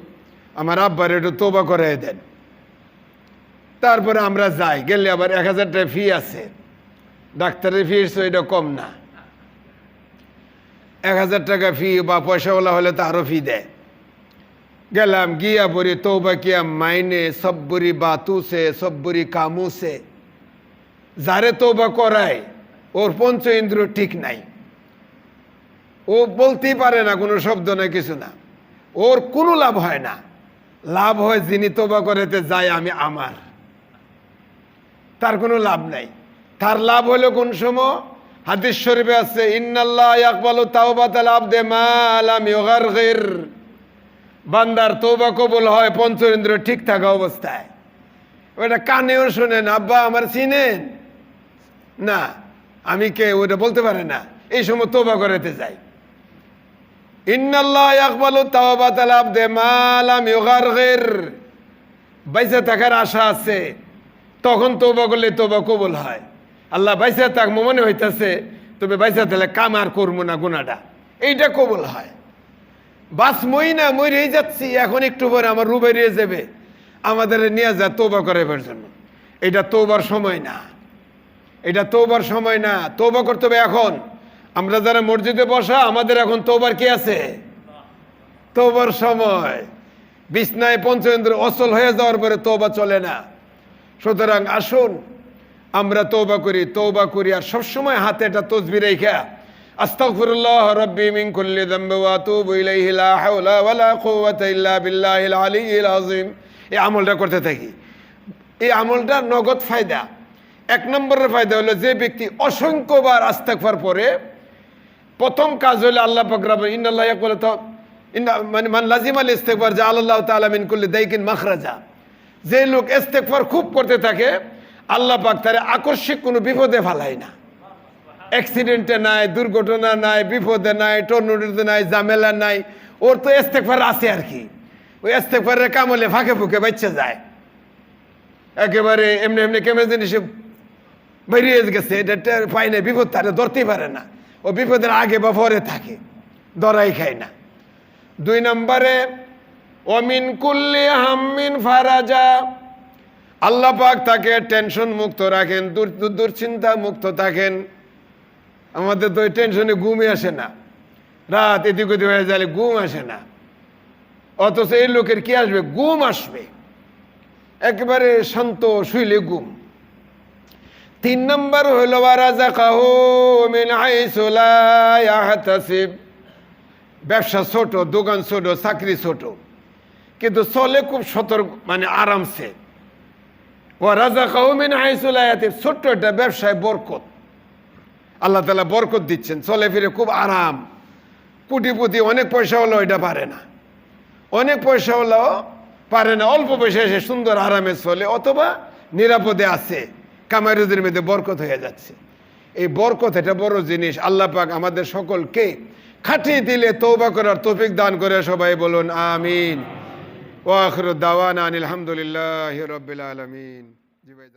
আমার আব্বার একটু তওবা করাই দেন। তারপরে আমরা যাই, গেলে আবার 1000 টাকা ফি আছে। ডাক্তারের ফিস তো এটা কম না, 1000 টাকা ফি, বা পয়সাওয়ালা হলে তো আরো ফি দেয়। গেলাম, গিয়া বলি তওবা কিয়া মাইনে সব বুরি বাতু সে সব বুরি কামু সে। যারে তওবা করায় ওর পঞ্চ ইন্দ্রিয় ঠিক নাই, ও বলতেই পারে না, কোনো শব্দ না, কিছু না, ওর কোনো লাভ হয় না। লাভ হয় যিনি তওবা করাতে যায় আমি আমার, তার কোনো লাভ নাই। তার লাভ হলো কোন সময়? হাদিস শরীফে আছে, ইন্নাল্লাহ ইয়াকবালু তাওবাতাল আবদি মা লাম ইউগারগির। বান্দার তওবা কবুল হয় পঞ্চ ইন্দ্রিয় ঠিক থাকা অবস্থায়। ওটা কানেও শোনেন, আব্বা আমার চিনেন না, আমি কে ওটা বলতে পারে না, এই সময় তওবা করাতে যায়। ইন্নাল্লাহ ইয়াকবালু তাওবাতাল আবদি মা লাম ইউগারগির। বাইসা থাকার আশা আছে, তখন তওবা করলে তওবা কবুল হয়। আল্লাহ বাইসা থাক মনে হইতেছে, তবে বাইসা থাকলে কাম আর করবো না, গুনাহটা এইটা কবুল হয়। বাস মই না, মরেই যাচ্ছি, এখন একটু পরে আমার রূপ বেরিয়ে যাবে, আমাদের নিয়ে যা তওবা করাবার জন্য। এটা তওবার সময় না, এটা তওবার সময় না। তওবা করতে হবে এখন। আমরা যারা মসজিদে বসা, আমাদের এখন তওবার কি আছে? তওবার সময়। বিছনায় পঞ্চেন্দ্রিয় অচল হয়ে যাওয়ার পরে তওবা চলে না। সুতরাং আসুন আমরা তওবা করি, আর সবসময় হাতে একটা তসবিহ রেখা আস্তাগফিরুল্লাহ রাব্বি মিন কুল্লি যামবি ওয়া আতুবু ইলাইহি লা হাওলা ওয়ালা কুওয়াতা ইল্লা বিল্লাহিল আলিয়্যিল আযীম। এই আমলটা করতে থাকি। এই আমলটা নগদ ফায়দা। 1 নম্বরের ফায়দা হলো, যে ব্যক্তি অসংখ্যবার আস্তাগফার পড়ে, প্রথম কাজ হলো আল্লাহ পাক রব্বুল ইন্নাল্লাহ ইয়াকুলু মানে মান লাজিমাল ইস্তিগফার জাআলাল্লাহু তাআলা মিন কুল্লি দাইকিন মাখরাজা। যে লোক ইস্তিগফার খুব করতে থাকে, আল্লাহ পাক তারে আকস্মিক কোনো বিপদে ফেলায় না। অ্যাক্সিডেন্টে নাই, দুর্ঘটনা নাই, বিপদে নাই, টর্নেডোতে নাই, ঝামেলা নাই। ওর তো ইস্তিগফার আছে আর কি। ওই ইস্তিগফারের কামলে ফাঁকে ফুঁকে বাচ্চা যায়, একেবারে এমনি এমনি কেমন জিনিস বেরিয়ে গেছে, এটা পায় না, বিপদ তারে ধরতেই পারে না। ও বিপদের আগে বা পরে থাকে, ধরাই খায় না। 2 নম্বরে ওমিন কুল্লি হাম্মিন ফারাজা, আল্লাহ পাক তাকে টেনশন মুক্ত রাখেন, দুশ্চিন্তা মুক্ত থাকেন। আমাদের তো ওই টেনশনে ঘুমই আসে না, রাত এদিক ওদিক হয়ে গেলে ঘুম আসে না, অথচ এই লোকের কি আসবে? ঘুম আসবে, একেবারে শান্ত শুইলে ঘুম। 3 নম্বর হইল ওয়ারাযাকাহু মিন হাইসু লা ইয়াহতাসিব, ব্যবসা ছোট, দোকান ছোট, চাকরি ছোট, কিন্তু চলে খুব সতর্ক, মানে আরামসে। ওয়ারাযাকাহু মিন হাইসু লা ইয়াহতাসিব, ছোট্ট একটা ব্যবসায় বরকত, আল্লাহ তাআলা বরকত দিচ্ছেন, চলে ফিরে খুব আরাম। কোটিপতি অনেক পয়সা হলো এটা পারে না, অনেক পয়সা হলেও পারে না, অল্প পয়সা এসে সুন্দর আরামে চলে, অথবা নিরাপদে আছে, কামাই রুজির মধ্যে বরকত হয়ে যাচ্ছে। এই বরকত এটা বড় জিনিস। আল্লাহ পাক আমাদের সকলকে খাটিয়ে দিলে তওবা করার তৌফিক দান করে। সবাই বলুন আমিন। ওয়া আখিরু দাওয়ানা আনিল হামদুলিল্লাহি রাব্বিল আলামিন। জি ভাই।